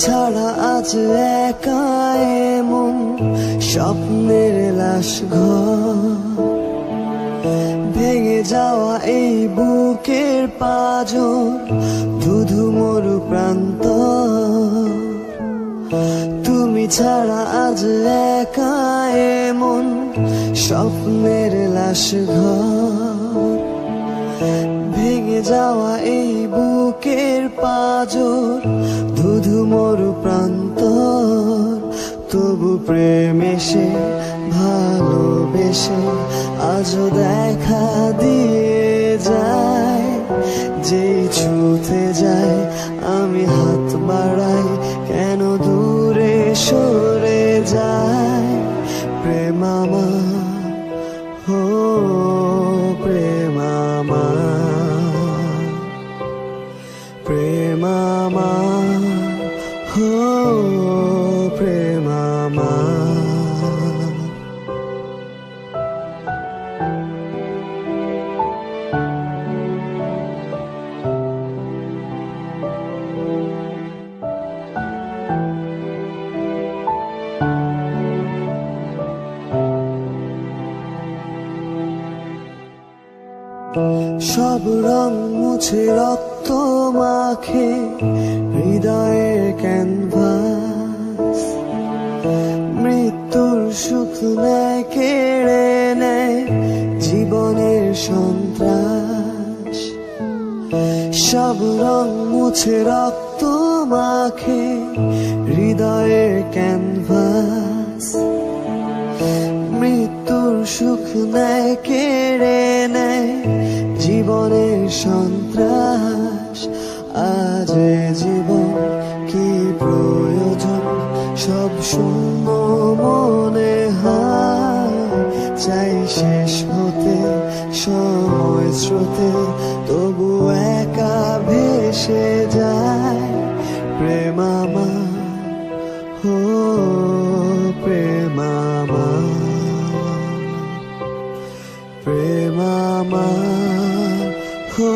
ছাড়া আজ একা এমন স্বপ্নের লাশ ঘর, ভেঙে যাওয়া এই বুকের পাঁজর, ধুধু মরু প্রান্ত। তুমি ছাড়া আজ একা এমন স্বপ্নের লাশ ঘর, ভেঙে যাওয়া এই বুকের পাঁজর, ধুধু মরু প্রান্তর। তবু প্রেম এসে ভালোবেসে আজও দেখা দিয়ে যায়। যেই ছুঁতে যায় আমি হাত বাড়াই, কেন দূরে সরে যায়। প্রেম আমার, হো প্রেম আমার, প্রেম আমার, হো প্রেম আমার। সব রং মুছে রক্ত মাখে হৃদয়ের ক্যানভাস, মৃত্যুর সুখ নেয় কেড়ে নেয় জীবনের সন্ত্রাস। সব রং মুছে রক্ত মাখে হৃদয়ের ক্যানভাস, মৃত্যুর সুখ নেয় কেড়ে নেয় জীবনের সন্ত্রাস। আজ জীবন কি প্রয়োজন, সব শূন্য মনে হয়। চাই শেষ হতে সময় স্রোতে, তবু একা ভেসে যায়। প্রেম আমার, হো প্রেম আমার, প্রেম আমার, হো